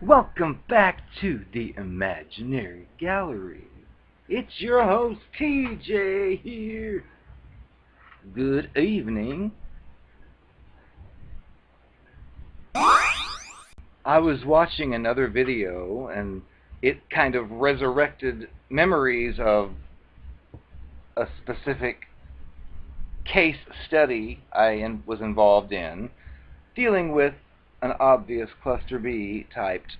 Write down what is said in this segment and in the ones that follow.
Welcome back to the Imaginary Gallery. It's your host, TJ, here. Good evening. I was watching another video, and it kind of resurrected memories of a specific case study I was involved in, dealing with an obvious cluster B typed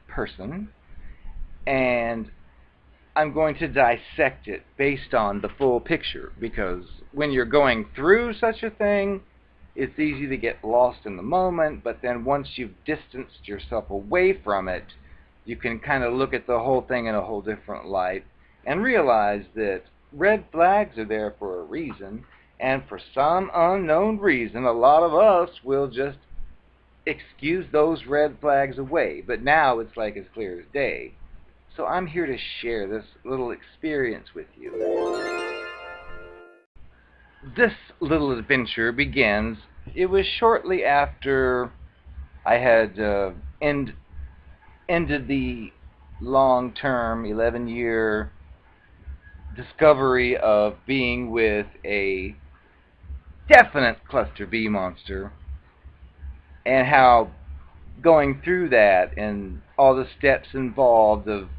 person, and I'm going to dissect it based on the full picture, because when you're going through such a thing, it's easy to get lost in the moment, but then once you've distanced yourself away from it, you can kind of look at the whole thing in a whole different light and realize that red flags are there for a reason, and for some unknown reason, a lot of us will just excuse those red flags away. But now it's like as clear as day. So I'm here to share this little experience with you. This little adventure begins, it was shortly after I had ended the long-term 11-year discovery of being with a definite cluster B monster, and how going through that and all the steps involved of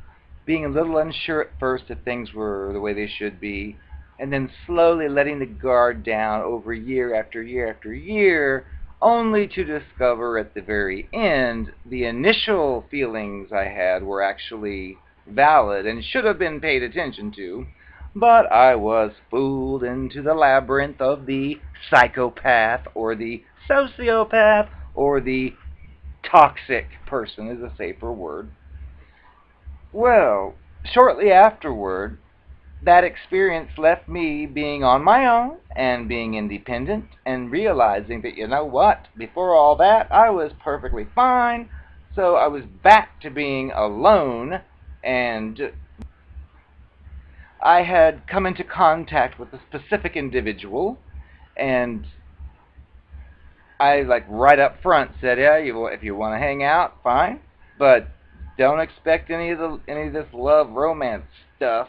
being a little unsure at first if things were the way they should be, and then slowly letting the guard down over year after year after year, only to discover at the very end the initial feelings I had were actually valid and should have been paid attention to, but I was fooled into the labyrinth of the psychopath or the sociopath or the toxic person is a safer word. Well, shortly afterward, that experience left me being on my own and being independent and realizing that, you know what, before all that, I was perfectly fine. So I was back to being alone, and I had come into contact with a specific individual, and I right up front said, yeah, if you want to hang out, fine, but don't expect any of this love romance stuff.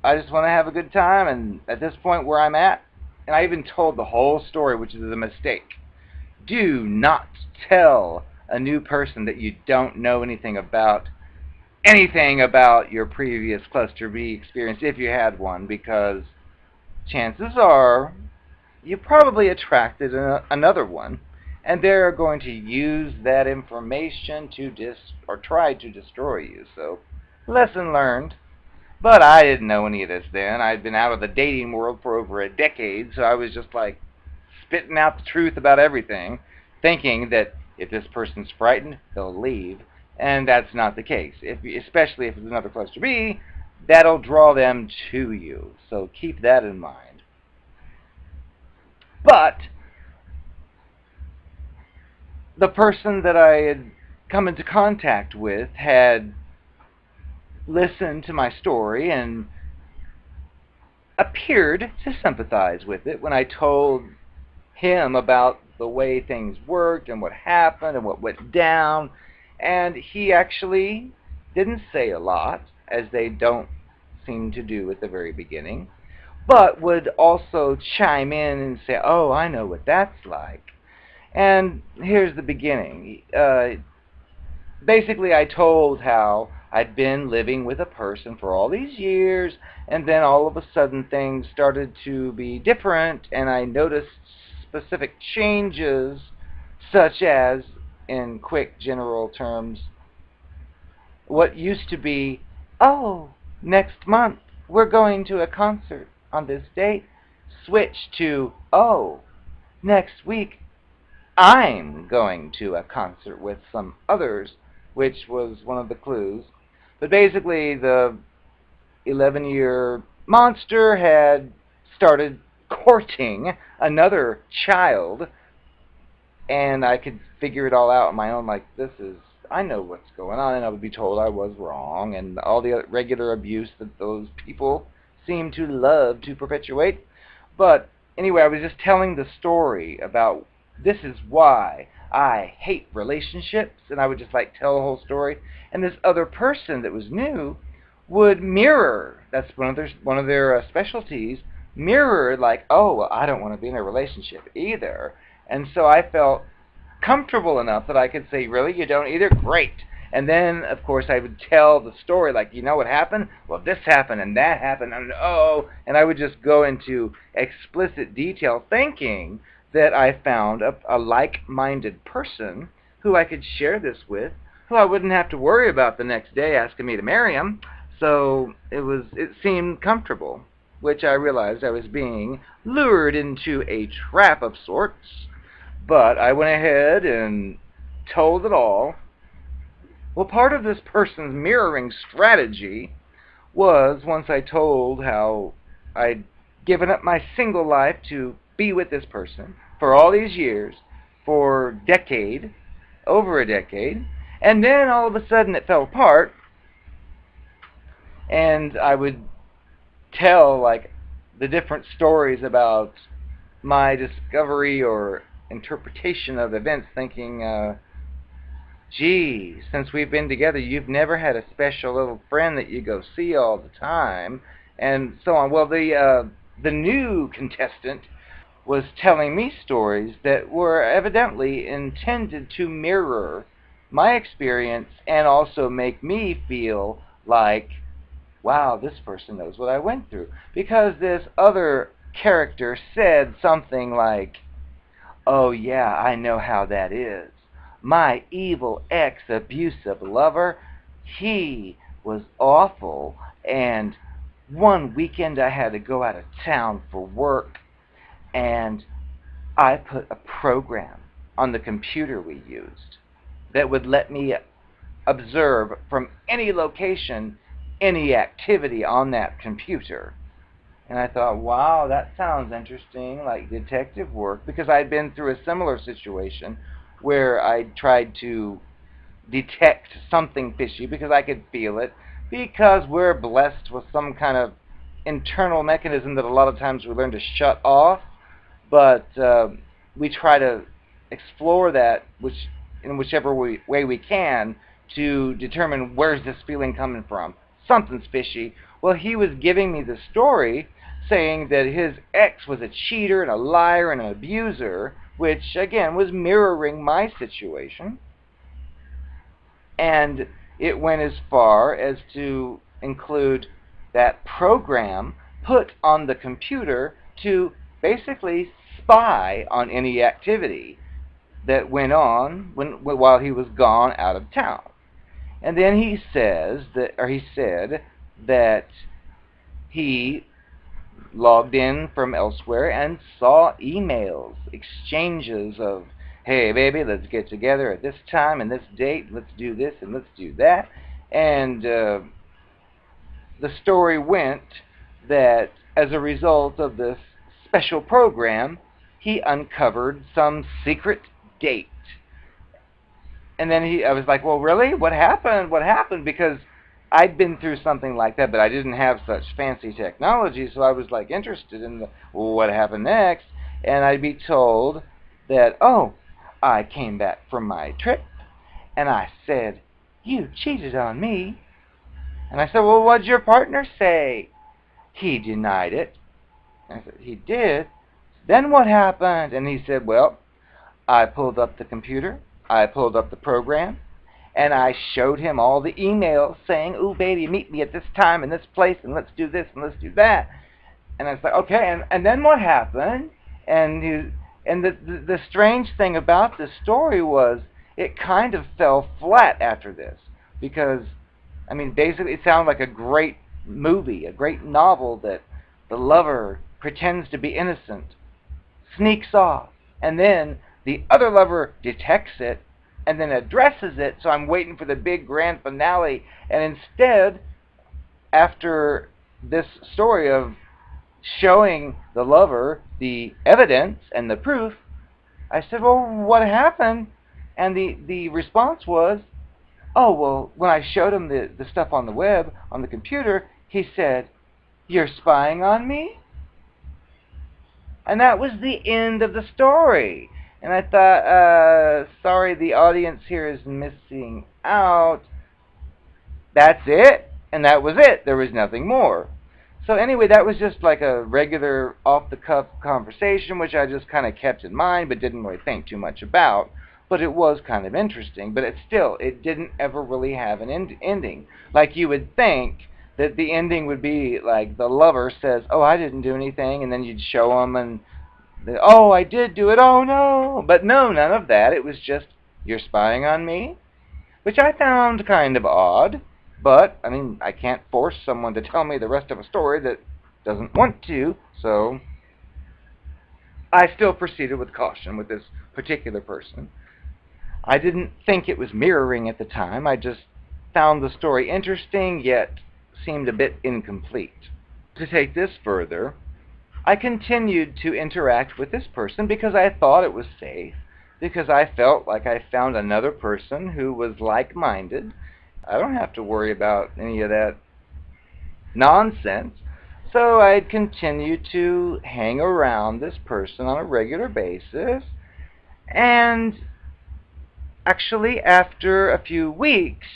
I just want to have a good time, and at this point where I'm at, and I even told the whole story, which is a mistake. Do not tell a new person that you don't know anything about your previous cluster B experience, if you had one, because chances are you probably attracted another one, and they're going to use that information to try to destroy you. So, lesson learned. But I didn't know any of this then. I'd been out of the dating world for over a decade, so I was just spitting out the truth about everything, thinking that if this person's frightened, they'll leave. And that's not the case. Especially if it's another cluster B, that'll draw them to you. So keep that in mind. But the person that I had come into contact with had listened to my story and appeared to sympathize with it when I told him about the way things worked and what happened and what went down. And he actually didn't say a lot, as they don't seem to do at the very beginning, but would also chime in and say, oh, I know what that's like. And here's the beginning. Basically, I told how I'd been living with a person for all these years, and then all of a sudden things started to be different, and I noticed specific changes, such as, in quick general terms, what used to be, oh, next month we're going to a concert on this date, switched to, oh, next week I'm going to a concert with some others, which was one of the clues. But basically, the 11-year monster had started courting another child, and I could figure it all out on my own, I know what's going on, and I would be told I was wrong, and all the regular abuse that those people seem to love to perpetuate. But anyway, I was just telling the story about this is why I hate relationships, and I would just like tell the whole story. And this other person that was new would mirror. That's one of their specialties. Mirror, like, oh, well, I don't want to be in a relationship either. And so I felt comfortable enough that I could say, really, you don't either? Great. And then, of course, I would tell the story, like, you know what happened? Well, this happened, and that happened, and and I would just go into explicit detail, thinking that I found a like-minded person who I could share this with, who I wouldn't have to worry about the next day asking me to marry him. So it seemed comfortable, which I realized I was being lured into a trap of sorts. But I went ahead and told it all. Well, part of this person's mirroring strategy was, once I told how I'd given up my single life to be with this person for all these years, for over a decade, and then all of a sudden it fell apart, and I would tell, like, the different stories about my discovery or interpretation of events, thinking, gee, since we've been together, you've never had a special little friend that you go see all the time, and so on. Well, the new contestant was telling me stories that were evidently intended to mirror my experience and also make me feel like, wow, this person knows what I went through. Because this other character said something like, oh yeah, I know how that is. My evil ex-abusive lover, he was awful, and one weekend I had to go out of town for work, and I put a program on the computer we used that would let me observe from any location any activity on that computer. And I thought, wow, that sounds interesting, like detective work, because I'd been through a similar situation where I tried to detect something fishy because I could feel it, because we're blessed with some kind of internal mechanism that a lot of times we learn to shut off, but we try to explore that in whichever way we can to determine, where's this feeling coming from? Something's fishy. Well, he was giving me the story saying that his ex was a cheater and a liar and an abuser, which, again, was mirroring my situation. And it went as far as to include that program put on the computer to basically spy on any activity that went on while he was gone out of town. And then he said that he logged in from elsewhere and saw emails, exchanges of, hey baby, let's get together at this time and this date, let's do this and let's do that. And the story went that as a result of this special program, he uncovered some secret date. And then I was like, well, really? What happened? What happened? Because I'd been through something like that, but I didn't have such fancy technology, so I was like interested in what happened next. And I'd be told that, oh, I came back from my trip, and I said, you cheated on me. And I said, well, what'd your partner say? He denied it. And I said, he did? Then what happened? And he said, well, I pulled up the computer, I pulled up the program, and I showed him all the emails saying, ooh, baby, meet me at this time and this place, and let's do this and let's do that. And I was like, okay, and then what happened? And the strange thing about this story was it kind of fell flat after this. Because, I mean, basically it sounded like a great movie, a great novel that the lover pretends to be innocent, sneaks off, and then the other lover detects it and then addresses it, so I'm waiting for the big grand finale. And instead, after this story of showing the lover the evidence and the proof, I said, well, what happened? And the response was, oh, well, when I showed him the stuff on the web, on the computer, he said, you're spying on me? And that was the end of the story. And I thought, sorry, the audience here is missing out. That's it, and that was it. There was nothing more. So anyway, that was just like a regular off-the-cuff conversation, which I just kind of kept in mind, but didn't really think too much about. But it was kind of interesting. But it didn't ever really have an ending. Like you would think that the ending would be like the lover says, "Oh, I didn't do anything," and then you'd show them, and "Oh, I did do it. Oh no!" But no, none of that. It was just, "You're spying on me," which I found kind of odd. But, I mean, I can't force someone to tell me the rest of a story that doesn't want to, so I still proceeded with caution with this particular person. I didn't think it was mirroring at the time. I just found the story interesting, yet seemed a bit incomplete. To take this further, I continued to interact with this person because I thought it was safe, because I felt like I found another person who was like-minded. I don't have to worry about any of that nonsense. So I'd continue to hang around this person on a regular basis. And actually, after a few weeks,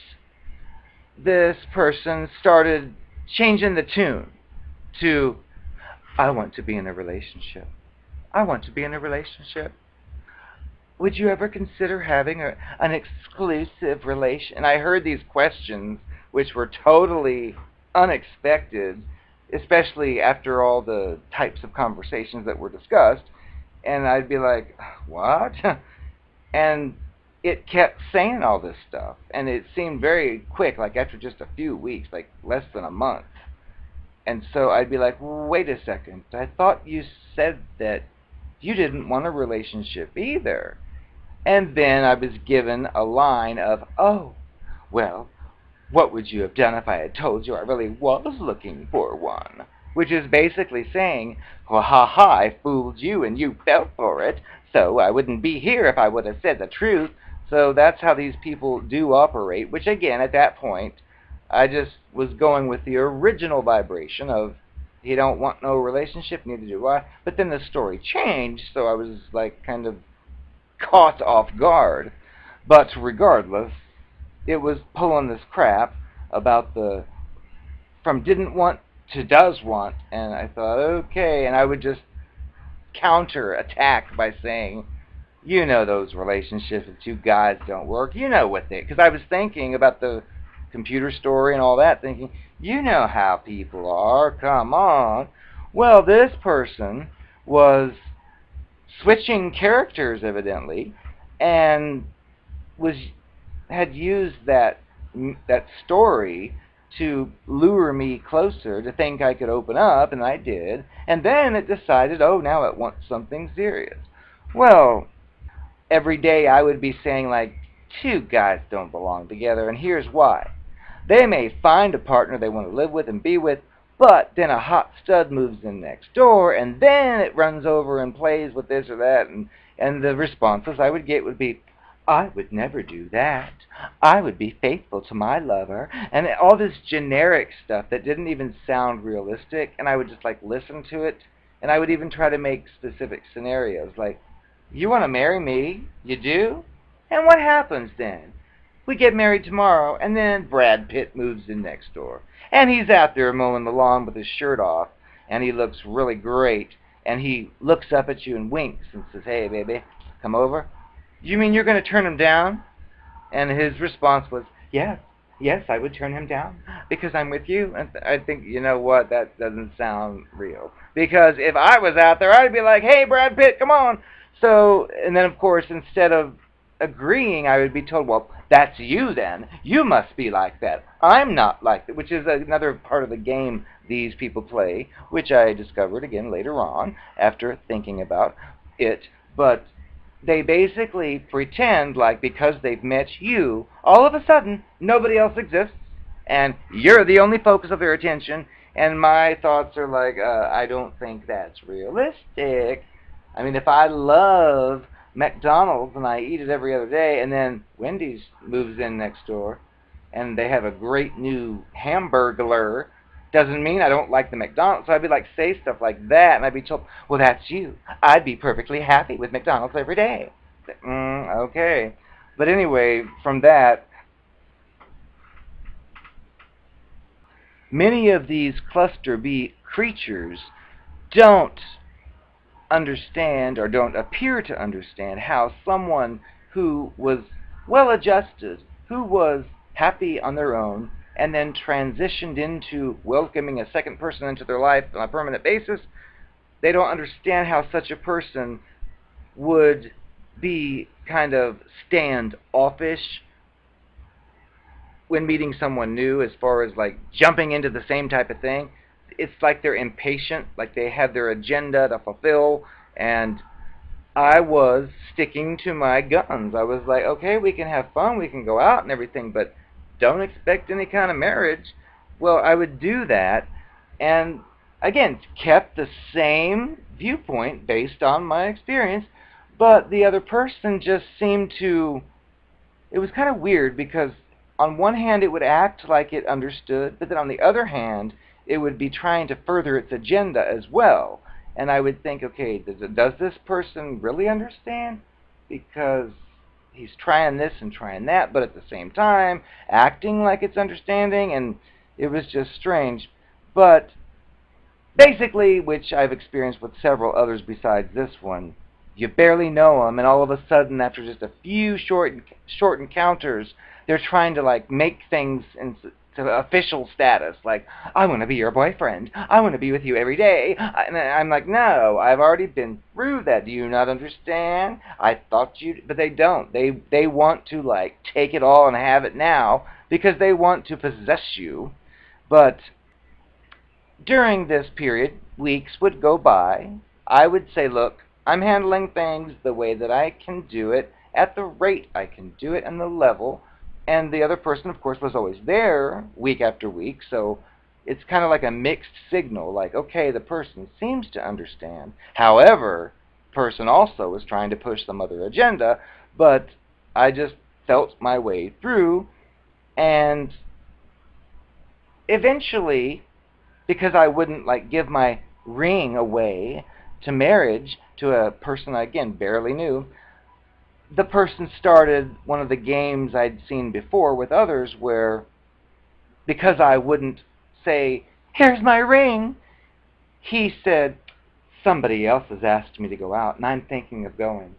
this person started changing the tune to, "I want to be in a relationship. I want to be in a relationship. Would you ever consider having an exclusive relation?" And I heard these questions, which were totally unexpected, especially after all the types of conversations that were discussed. And I'd be like, "What?" And it kept saying all this stuff. And it seemed very quick, like after just a few weeks, like less than a month. And so I'd be like, "Wait a second. I thought you said that you didn't want a relationship either." And then I was given a line of, "Oh, well, what would you have done if I had told you I really was looking for one?" Which is basically saying, "Well, ha ha, I fooled you and you fell for it, so I wouldn't be here if I would have said the truth." So that's how these people do operate, which again, at that point, I just was going with the original vibration of, "You don't want no relationship, neither do I." But then the story changed, so I was like kind of caught off guard. But regardless, it was pulling this crap about the from didn't want to does want, and I thought, okay, and I would just counter attack by saying, "You know those relationships with two guys don't work. You know what they," because I was thinking about the computer story and all that, thinking, "You know how people are, come on." Well, this person was switching characters evidently, and was had used that story to lure me closer, to think I could open up, and I did. And then it decided, "Oh, now it wants something serious." Well, every day I would be saying, like, two guys don't belong together, and here's why. They may find a partner they want to live with and be with, but then a hot stud moves in next door, and then it runs over and plays with this or that, and the responses I would get would be, "I would never do that. I would be faithful to my lover," and all this generic stuff that didn't even sound realistic, and I would just like listen to it, and I would even try to make specific scenarios, like, "You want to marry me? You do? And what happens then? We get married tomorrow, and then Brad Pitt moves in next door, and he's out there mowing the lawn with his shirt off, and he looks really great, and he looks up at you and winks and says, 'Hey, baby, come over.' You mean you're going to turn him down?" And his response was, "Yes, yes, I would turn him down because I'm with you." And I think, you know what, that doesn't sound real. Because if I was out there, I'd be like, "Hey, Brad Pitt, come on." So, and then of course, instead of agreeing, I would be told, "Well, that's you then. You must be like that. I'm not like that," which is another part of the game these people play, which I discovered again later on after thinking about it. But they basically pretend like because they've met you, all of a sudden, nobody else exists, and you're the only focus of their attention. And my thoughts are like, I don't think that's realistic. I mean, if I love McDonald's and I eat it every other day, and then Wendy's moves in next door, and they have a great new hamburglar, Doesn't mean I don't like the McDonald's. So I'd be like, say stuff like that, and I'd be told, well, that's you. I'd be perfectly happy with McDonald's every day. Okay. But anyway, from that, many of these cluster B creatures don't understand or don't appear to understand how someone who was well adjusted, who was happy on their own, and then transitioned into welcoming a second person into their life on a permanent basis, they don't understand how such a person would be kind of standoffish when meeting someone new, as far as like jumping into the same type of thing. It's like they're impatient, like they have their agenda to fulfill, and I was sticking to my guns. I was like, okay, we can have fun, we can go out and everything, but don't expect any kind of marriage. Well, I would do that, and again, kept the same viewpoint based on my experience, but the other person just seemed to, it was kind of weird, because on one hand it would act like it understood, but then on the other hand it would be trying to further its agenda as well. And I would think, okay, does this person really understand? Because he's trying this and trying that, but at the same time acting like it's understanding, and it was just strange. But basically, which I've experienced with several others besides this one, you barely know them, and all of a sudden, after just a few short encounters, they're trying to like make things into official status. Like, I want to be your boyfriend. I want to be with you every day. And I'm like, no, I've already been through that. Do you not understand? I thought you, but they don't. They want to like take it all and have it now because they want to possess you. But during this period, weeks would go by. I would say, look, I'm handling things the way that I can do it, at the rate I can do it, and the level. And the other person, of course, was always there week after week, so it's kind of like a mixed signal, like, okay, the person seems to understand. However, the person also was trying to push some other agenda, but I just felt my way through, and eventually, because I wouldn't like give my ring away to marriage to a person I, again, barely knew, the person started one of the games I'd seen before with others where, because I wouldn't say, here's my ring, he said, somebody else has asked me to go out and I'm thinking of going.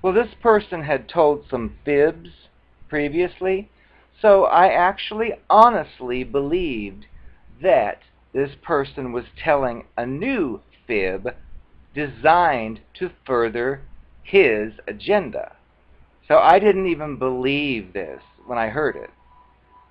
Well, this person had told some fibs previously, so I actually honestly believed that this person was telling a new fib designed to further his agenda. So I didn't even believe this when I heard it.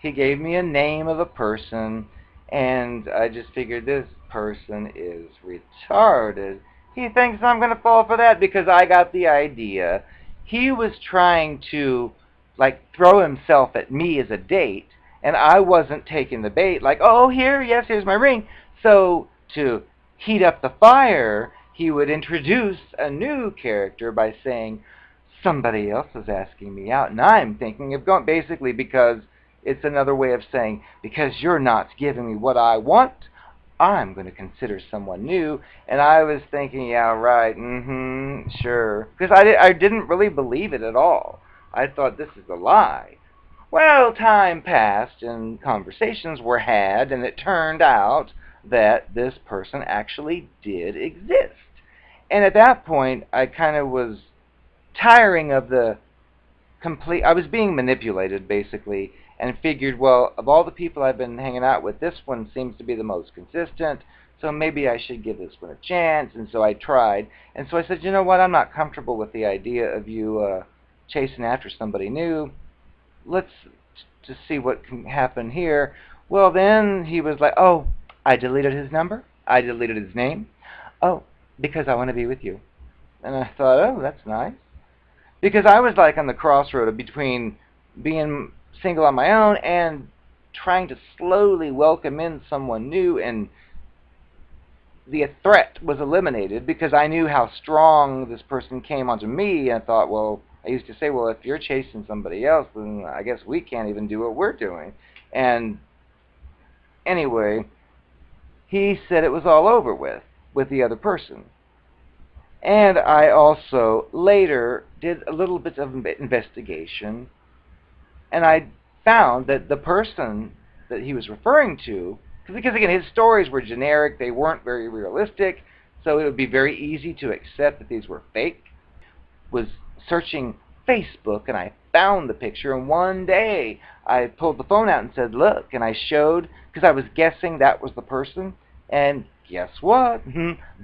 He gave me a name of a person, and I just figured this person is retarded. He thinks I'm going to fall for that because I got the idea. He was trying to like throw himself at me as a date, and I wasn't taking the bait, like, oh, here's my ring. So to heat up the fire, he would introduce a new character by saying, somebody else is asking me out, and I'm thinking of going, basically because it's another way of saying, because you're not giving me what I want, I'm going to consider someone new. And I was thinking, yeah, right, sure. Because I didn't really believe it at all. I thought, this is a lie. Well, time passed and conversations were had, and it turned out that this person actually did exist. And at that point, I kind of was tiring of the I was being manipulated, basically, and figured, well, of all the people I've been hanging out with, this one seems to be the most consistent, so maybe I should give this one a chance. And so I tried. And so I said, you know what, I'm not comfortable with the idea of you chasing after somebody new. Let's just see what can happen here. Well, then he was like, oh, I deleted his number. I deleted his name. Oh, because I want to be with you. And I thought, oh, that's nice. Because I was like on the crossroad between being single on my own and trying to slowly welcome in someone new, and the threat was eliminated because I knew how strong this person came onto me, and I thought, well, I used to say, well, if you're chasing somebody else, then I guess we can't even do what we're doing. And anyway, he said it was all over with the other person. And I also later did a little bit of investigation, and I found that the person that he was referring to, because again, his stories were generic, they weren't very realistic, so it would be very easy to accept that these were fake, was searching Facebook, and I found the picture, and one day I pulled the phone out and said, look, and I showed, because I was guessing that was the person, and guess what?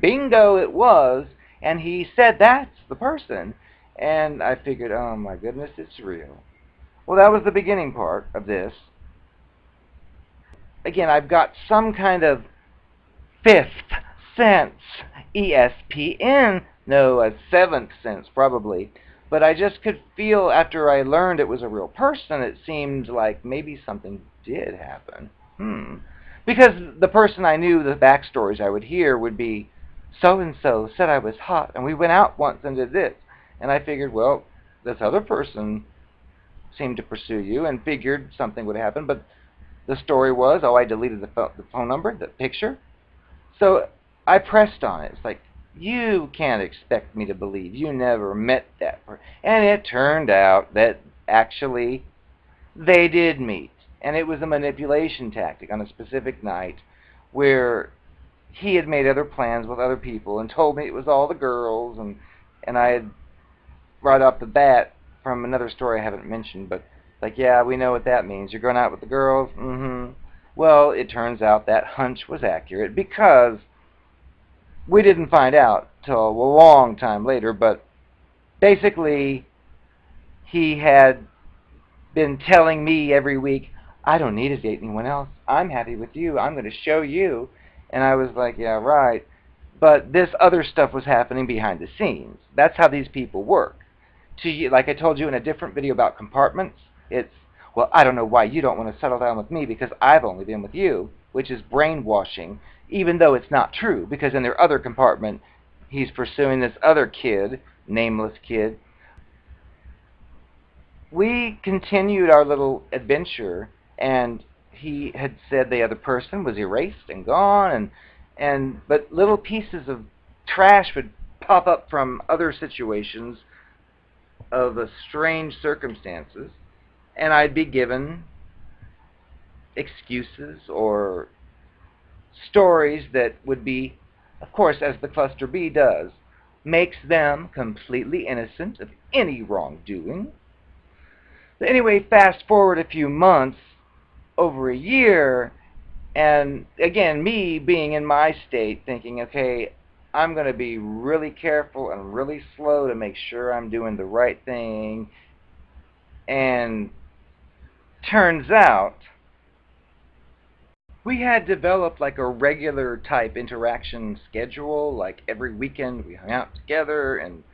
Bingo, it was, and he said that's the person, and I figured, oh my goodness, it's real. Well, that was the beginning part of this. Again, I've got some kind of fifth sense, ESPN, no, a seventh sense probably, but I just could feel after I learned it was a real person, it seemed like maybe something did happen. Because the person I knew, the backstories I would hear would be, so-and-so said I was hot, and we went out once and did this. And I figured, well, this other person seemed to pursue you and figured something would happen, but the story was, oh, I deleted the phone number, the picture. So I pressed on it. It's like, you can't expect me to believe you never met that person. And it turned out that actually they did meet. And it was a manipulation tactic on a specific night where he had made other plans with other people and told me it was all the girls. And I had, right off the bat, from another story I haven't mentioned, but like, yeah, we know what that means. You're going out with the girls? Well, it turns out that hunch was accurate because we didn't find out till a long time later, but basically he had been telling me every week, I don't need to date anyone else. I'm happy with you. I'm going to show you. And I was like, yeah, right. But this other stuff was happening behind the scenes. That's how these people work. Like I told you in a different video about compartments, it's, well, I don't know why you don't want to settle down with me because I've only been with you, which is brainwashing, even though it's not true, because in their other compartment, he's pursuing this other kid, nameless kid. We continued our little adventure, and he had said the other person was erased and gone, but little pieces of trash would pop up from other situations of strange circumstances, and I'd be given excuses or stories that would be, of course, as the cluster B does, makes them completely innocent of any wrongdoing. But anyway, fast forward a few months, over a year, and again, me being in my state thinking, okay, I'm going to be really careful and really slow to make sure I'm doing the right thing. And turns out we had developed like a regular type interaction schedule. Like every weekend we hung out together and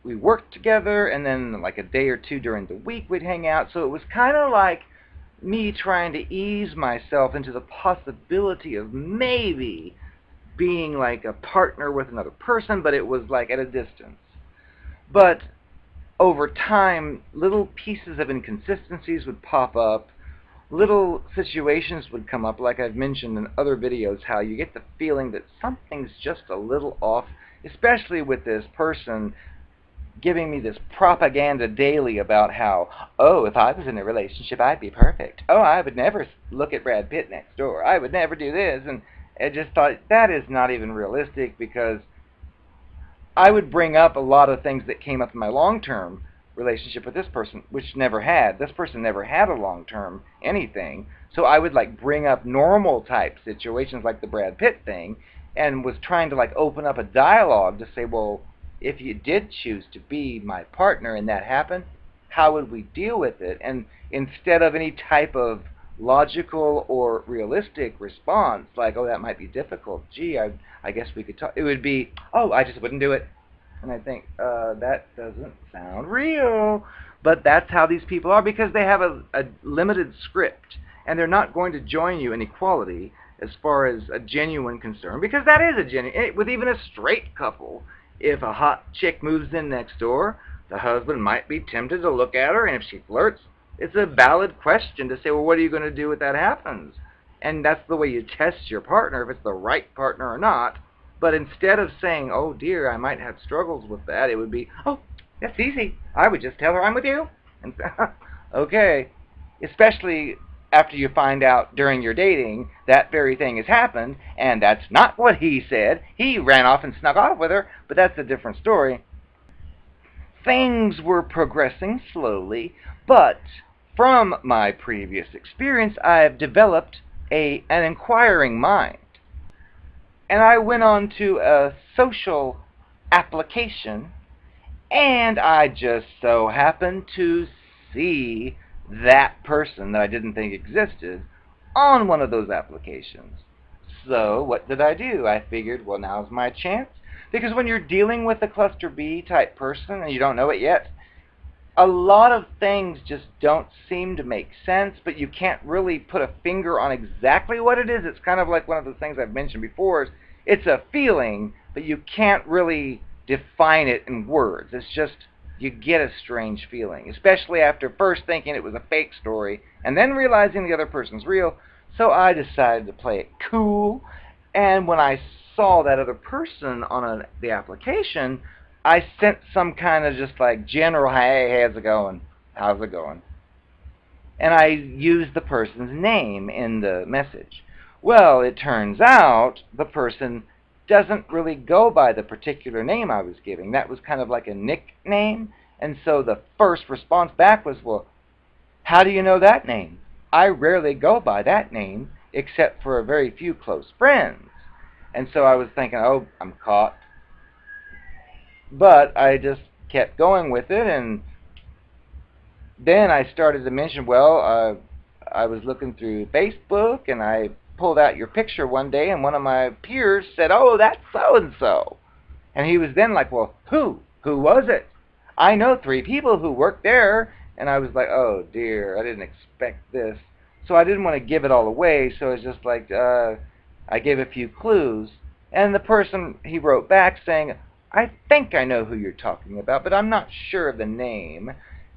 we worked together, and then like a day or two during the week we'd hang out. So it was kind of like me trying to ease myself into the possibility of maybe being like a partner with another person, but it was like at a distance. But over time, little pieces of inconsistencies would pop up, little situations would come up, like I've mentioned in other videos, how you get the feeling that something's just a little off, especially with this person giving me this propaganda daily about how, oh, if I was in a relationship, I'd be perfect. Oh, I would never look at Brad Pitt next door. I would never do this. And I just thought, that is not even realistic, because I would bring up a lot of things that came up in my long-term relationship with this person, which never had. This person never had a long-term anything. So I would like bring up normal type situations like the Brad Pitt thing, and was trying to like open up a dialogue to say, well, if you did choose to be my partner and that happened, how would we deal with it? And instead of any type of logical or realistic response, like, oh, that might be difficult, gee, I guess we could talk, it would be, oh, I just wouldn't do it. And I think, that doesn't sound real. But that's how these people are, because they have a limited script, and they're not going to join you in equality as far as a genuine concern, because that is a genuine, with even a straight couple, if a hot chick moves in next door, the husband might be tempted to look at her, and if she flirts, it's a valid question to say, well, what are you going to do if that happens? And that's the way you test your partner, if it's the right partner or not. But instead of saying, oh dear, I might have struggles with that, it would be, oh, that's easy. I would just tell her I'm with you. And okay. Especially after you find out during your dating that very thing has happened, and that's not what he said. He ran off and snuck off with her, but that's a different story. Things were progressing slowly, but from my previous experience, I've developed an inquiring mind. And I went on to a social application, and I just so happened to see that person that I didn't think existed on one of those applications. So what did I do? I figured, well, now's my chance. Because when you're dealing with a cluster B type person and you don't know it yet, a lot of things just don't seem to make sense, but you can't really put a finger on exactly what it is. It's kind of like one of the things I've mentioned before. It's a feeling, but you can't really define it in words. It's just, you get a strange feeling, especially after first thinking it was a fake story and then realizing the other person's real. So I decided to play it cool, and when I saw that other person on the application, I sent some kind of just like general, hey, how's it going? How's it going? And I used the person's name in the message. Well, it turns out the person doesn't really go by the particular name I was giving. That was kind of like a nickname. And so the first response back was, well, how do you know that name? I rarely go by that name except for a very few close friends. And so I was thinking, oh, I'm caught. But I just kept going with it, and then I started to mention, well, I was looking through Facebook, and I pulled out your picture one day, and one of my peers said, oh, that's so-and-so. And he was then like, well, who? Who was it? I know 3 people who work there. And I was like, oh, dear, I didn't expect this. So I didn't want to give it all away, so it's just like, I gave a few clues. And the person, he wrote back saying, I think I know who you're talking about, but I'm not sure of the name.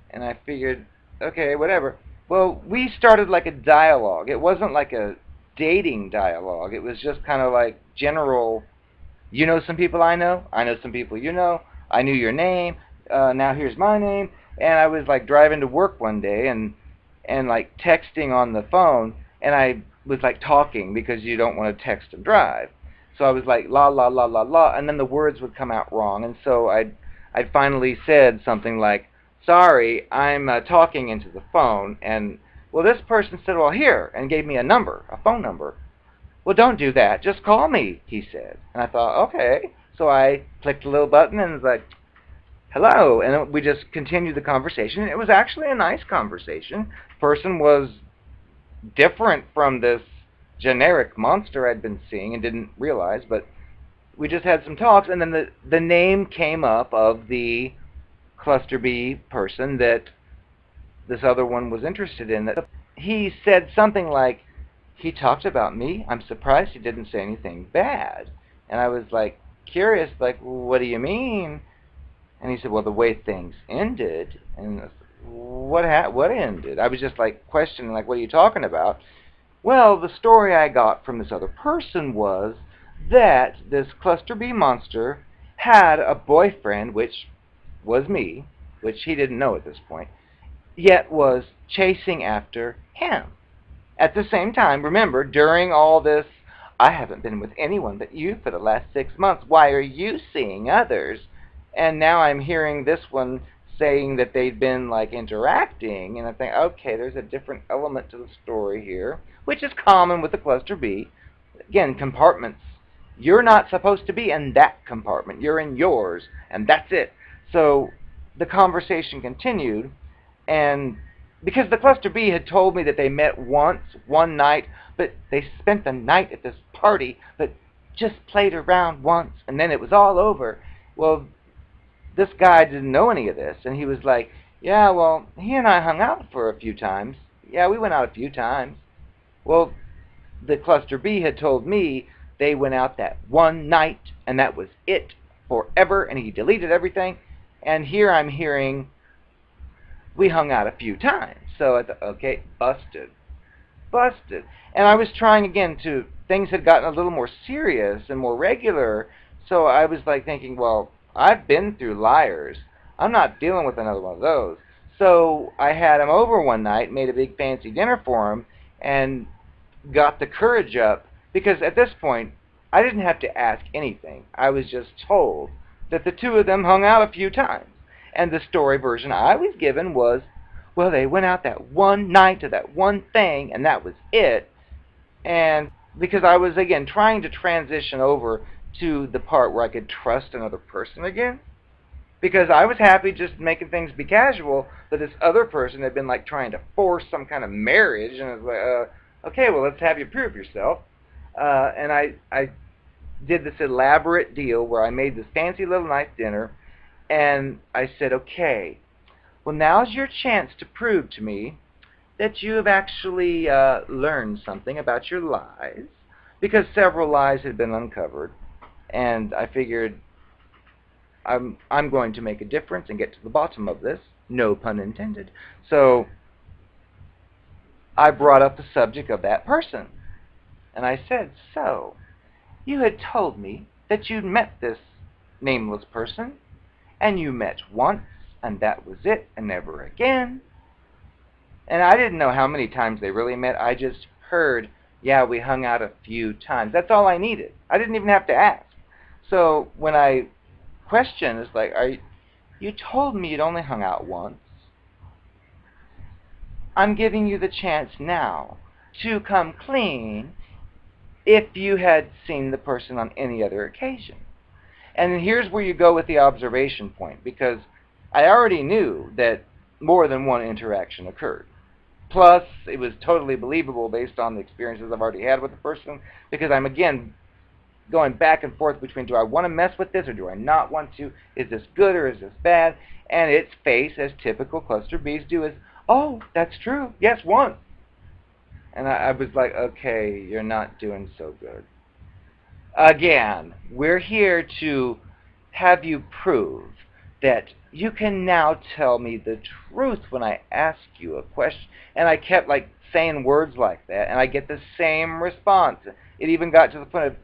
And I figured, okay, whatever. Well, we started like a dialogue. It wasn't like a dating dialogue. It was just kind of like general, you know some people I know some people you know, I knew your name, now here's my name. And I was like driving to work one day and like texting on the phone, and I was like talking because you don't want to text and drive. So I was like la la la la la, and then the words would come out wrong, and so I'd finally said something like, sorry, I'm talking into the phone. And well, this person said, well, here, and gave me a number, a phone number. Well, don't do that, just call me, he said. And I thought, okay. So I clicked a little button and was like, hello, and we just continued the conversation. It was actually a nice conversation. The person was different from this generic monster I'd been seeing and didn't realize, but we just had some talks, and then the name came up of the cluster B person that this other one was interested in. That he said something like, he talked about me. I'm surprised he didn't say anything bad. And I was like curious, like, what do you mean? And he said, well, the way things ended. And I said, what ended? I was just like questioning, like, what are you talking about? Well, the story I got from this other person was that this cluster B monster had a boyfriend, which was me, which he didn't know at this point, yet was chasing after him. At the same time, remember, during all this, I haven't been with anyone but you for the last 6 months. Why are you seeing others? And now I'm hearing this one saying that they'd been like interacting, and I think, okay, there's a different element to the story here, which is common with the cluster B. Again, compartments. You're not supposed to be in that compartment. You're in yours, and that's it. So the conversation continued, and because the cluster B had told me that they met once, one night, but they spent the night at this party, but just played around once, and then it was all over. Well, this guy didn't know any of this, and he was like, yeah, well, he and I hung out for a few times. Yeah, we went out a few times. Well, the cluster B had told me they went out that one night, and that was it forever, and he deleted everything. And here I'm hearing, we hung out a few times. So I thought, okay, busted. Busted. And I was trying again to, things had gotten a little more serious and more regular, so I was like thinking, well, I've been through liars. I'm not dealing with another one of those. So I had him over one night, made a big fancy dinner for him, and got the courage up, because at this point, I didn't have to ask anything. I was just told that the two of them hung out a few times. And the story version I was given was, well, they went out that one night to that one thing, and that was it. And because I was, again, trying to transition over to the part where I could trust another person again, because I was happy just making things be casual, but this other person had been like trying to force some kind of marriage, and it was like, okay, well, let's have you prove yourself. And I did this elaborate deal where I made this fancy little nice dinner, and I said, okay, well, now's your chance to prove to me that you have actually learned something about your lies, because several lies had been uncovered, and I figured I'm going to make a difference and get to the bottom of this, no pun intended. So I brought up the subject of that person, and I said, so you had told me that you'd met this nameless person, and you met once, and that was it, and never again. And I didn't know how many times they really met. I just heard, yeah, we hung out a few times. That's all I needed. I didn't even have to ask. So when I questioned, it's like, you told me you'd only hung out once. I'm giving you the chance now to come clean if you had seen the person on any other occasion. And here's where you go with the observation point, because I already knew that more than one interaction occurred. Plus, it was totally believable based on the experiences I've already had with the person, because I'm, again, going back and forth between, do I want to mess with this or do I not want to? Is this good or is this bad? And its face, as typical cluster Bs do, is, oh, that's true. Yes, once. And I was like, okay, you're not doing so good. Again, we're here to have you prove that you can now tell me the truth when I ask you a question. And I kept like saying words like that, and I get the same response. It even got to the point of,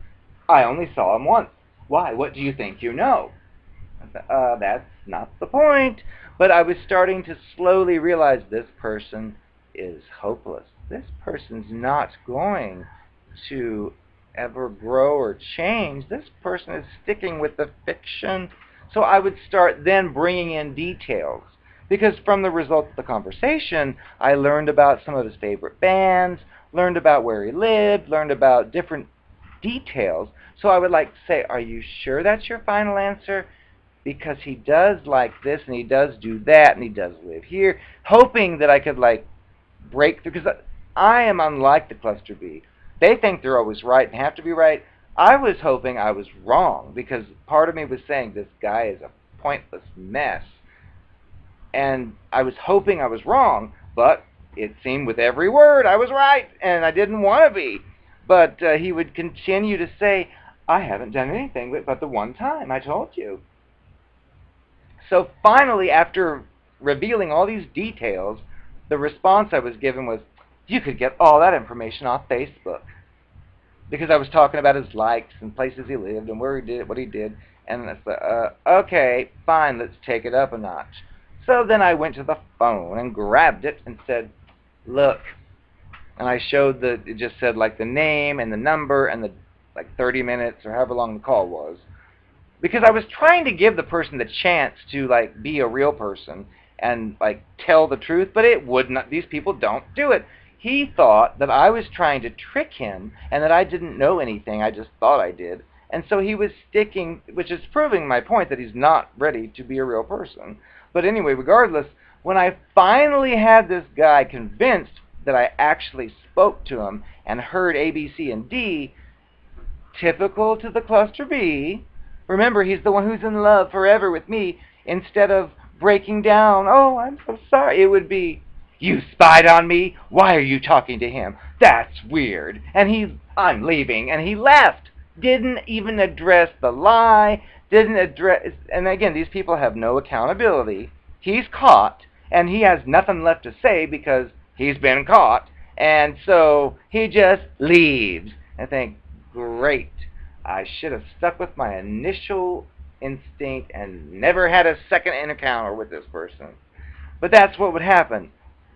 I only saw him once. Why? What do you think you know? I said, that's not the point. But I was starting to slowly realize this person is hopeless. This person's not going to ever grow or change. This person is sticking with the fiction. So I would start then bringing in details, because from the results of the conversation, I learned about some of his favorite bands, learned about where he lived, learned about different details. So I would like to say, are you sure that's your final answer? Because he does like this, and he does do that, and he does live here, hoping that I could like break through, because I am unlike the cluster B. They think they're always right and have to be right. I was hoping I was wrong, because part of me was saying this guy is a pointless mess. And I was hoping I was wrong, but it seemed with every word I was right, and I didn't want to be. But he would continue to say, I haven't done anything but the one time, I told you. So finally, after revealing all these details, the response I was given was, you could get all that information off Facebook. Because I was talking about his likes and places he lived and where he did, what he did. And I said, okay, fine, let's take it up a notch. So then I went to the phone and grabbed it and said, look. And I showed it just said like the name and the number and the like 30 minutes or however long the call was. Because I was trying to give the person the chance to like be a real person and like tell the truth, but it would not. These people don't do it. He thought that I was trying to trick him and that I didn't know anything. I just thought I did. And so he was sticking, which is proving my point that he's not ready to be a real person. But anyway, regardless, when I finally had this guy convinced that I actually spoke to him and heard A, B, C, and D, typical to the cluster B, remember, he's the one who's in love forever with me, instead of breaking down, oh, I'm so sorry, it would be, you spied on me? Why are you talking to him? That's weird. And I'm leaving. And he left. Didn't even address the lie. didn't address, and again, these people have no accountability. He's caught, and he has nothing left to say because he's been caught, and so he just leaves. I think, great, I should have stuck with my initial instinct and never had a second encounter with this person. But that's what would happen.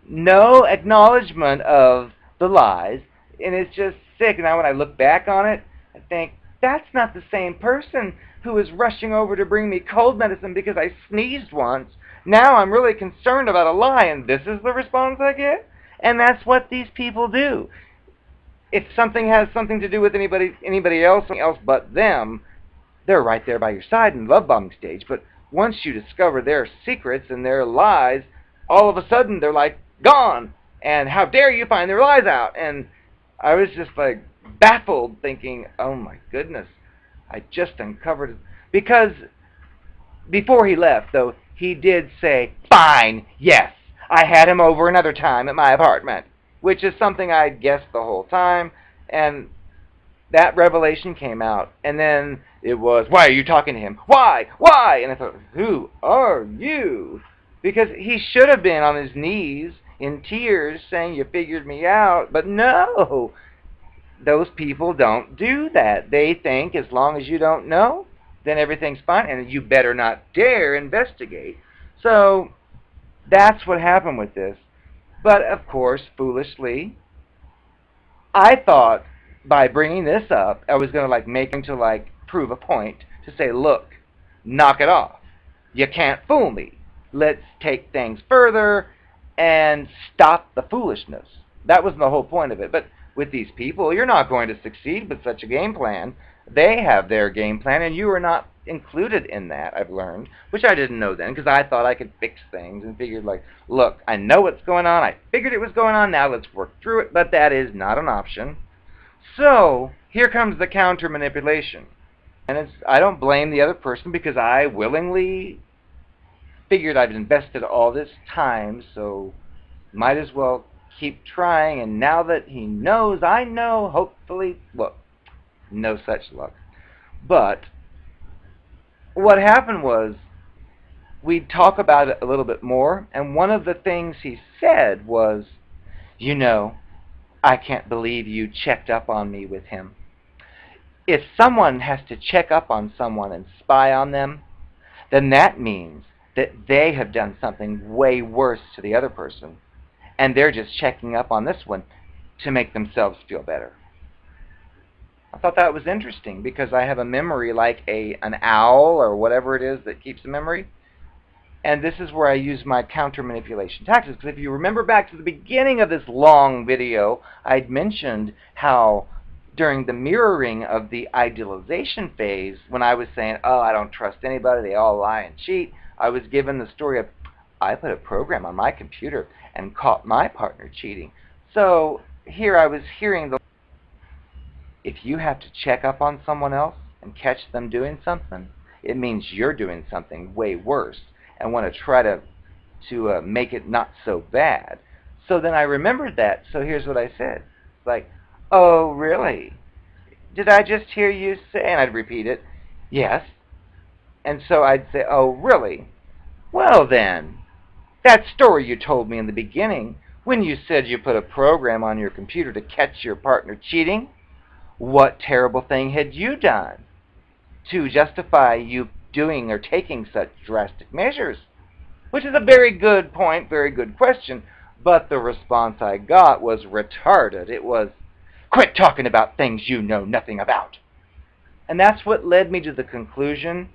No acknowledgement of the lies, and it's just sick. Now when I look back on it, I think, that's not the same person who was rushing over to bring me cold medicine because I sneezed once. Now I'm really concerned about a lie, and this is the response I get? And that's what these people do. If something has something to do with anybody else but them, they're right there by your side in the love bombing stage. But once you discover their secrets and their lies, all of a sudden they're like, gone! And how dare you find their lies out? And I was just like baffled, thinking, oh my goodness, I just uncovered it. Because before he left, though, he did say, fine, yes, I had him over another time at my apartment, which is something I'd guessed the whole time. And that revelation came out, and then it was, why are you talking to him? Why? Why? And I thought, who are you? Because he should have been on his knees in tears saying, you figured me out. But no, those people don't do that. They think as long as you don't know, then everything's fine, and you better not dare investigate. So that's what happened with this. But of course, foolishly, I thought by bringing this up, I was going to make him to prove a point, to say, look, knock it off. You can't fool me. Let's take things further and stop the foolishness. That was the whole point of it. But with these people, you're not going to succeed with such a game plan. They have their game plan, and you are not included in that, I've learned, which I didn't know then, because I thought I could fix things and figured, look, I know what's going on. I figured it was going on. Now let's work through it. But that is not an option. So here comes the counter manipulation. And I don't blame the other person, because I willingly figured I've invested all this time, so might as well keep trying. And now that he knows, I know, hopefully, look, no such luck. But what happened was, we'd talk about it a little bit more, and one of the things he said was, you know, I can't believe you checked up on me with him. If someone has to check up on someone and spy on them, then that means that they have done something way worse to the other person, and they're just checking up on this one to make themselves feel better. I thought that was interesting, because I have a memory like an owl or whatever it is that keeps a memory. And this is where I use my counter manipulation tactics. Because if you remember back to the beginning of this long video, I'd mentioned how during the mirroring of the idealization phase, when I was saying, oh, I don't trust anybody, they all lie and cheat, I was given the story of, I put a program on my computer and caught my partner cheating. So here I was hearing the, if you have to check up on someone else and catch them doing something, it means you're doing something way worse and want to try to make it not so bad. So then I remembered that. So here's what I said. Like, oh, really? Did I just hear you say? And I'd repeat it. Yes. And so I'd say, oh, really? Well, then, that story you told me in the beginning, when you said you put a program on your computer to catch your partner cheating, what terrible thing had you done to justify you doing or taking such drastic measures? Which is a very good point, very good question, but the response I got was retarded. It was, quit talking about things you know nothing about. And that's what led me to the conclusion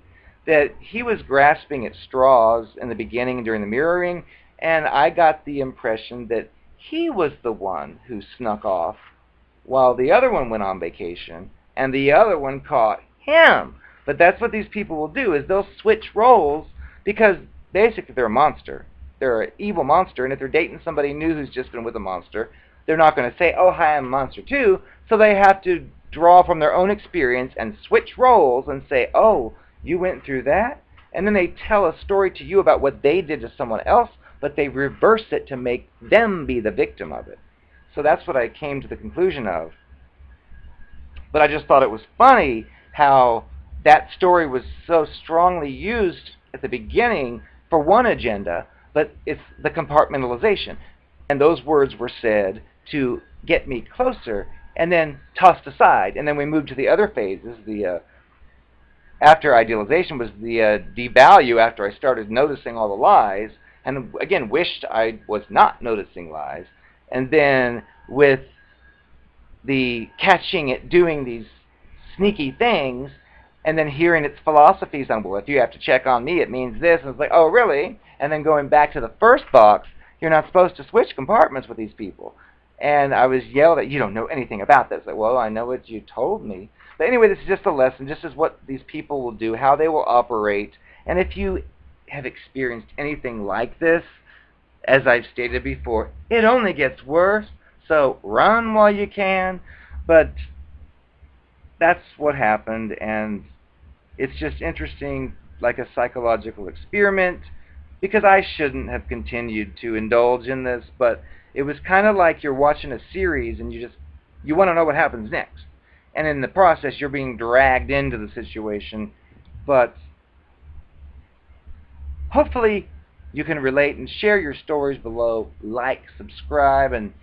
that he was grasping at straws in the beginning during the mirroring, and I got the impression that he was the one who snuck off while the other one went on vacation, and the other one caught him. But that's what these people will do, is they'll switch roles, because basically they're a monster. They're an evil monster, and if they're dating somebody new who's just been with a monster, they're not going to say, oh, hi, I'm a monster too, so they have to draw from their own experience and switch roles and say, oh, you went through that? And then they tell a story to you about what they did to someone else, but they reverse it to make them be the victim of it. So that's what I came to the conclusion of. But I just thought it was funny how that story was so strongly used at the beginning for one agenda, but it's the compartmentalization. And those words were said to get me closer and then tossed aside. And then we moved to the other phases. The after idealization was the devalue after I started noticing all the lies, and again wished I was not noticing lies. And then with the catching it doing these sneaky things, and then hearing its philosophies on, well, if you have to check on me, it means this. And it's like, oh, really? And then going back to the first box, you're not supposed to switch compartments with these people. And I was yelled at, you don't know anything about this. Like, well, I know what you told me. But anyway, this is just a lesson. This is what these people will do, how they will operate. And if you have experienced anything like this, as I've stated before, it only gets worse. So run while you can. But that's what happened, and it's just interesting, like a psychological experiment, because I shouldn't have continued to indulge in this, but it was kind of like you're watching a series and you want to know what happens next. And in the process, you're being dragged into the situation, but hopefully you can relate and share your stories below, like, subscribe, and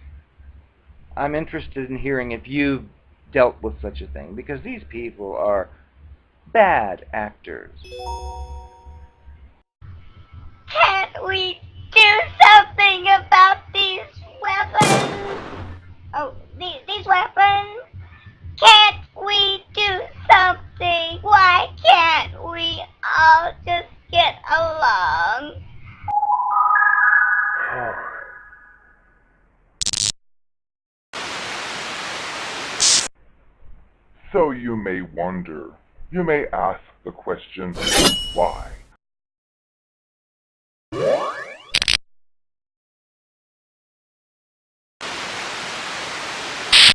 I'm interested in hearing if you've dealt with such a thing, because these people are bad actors. Can't we do something about these weapons? Oh, these weapons? Can't we do something? Why can't we all just get along? So you may wonder, you may ask the question, why?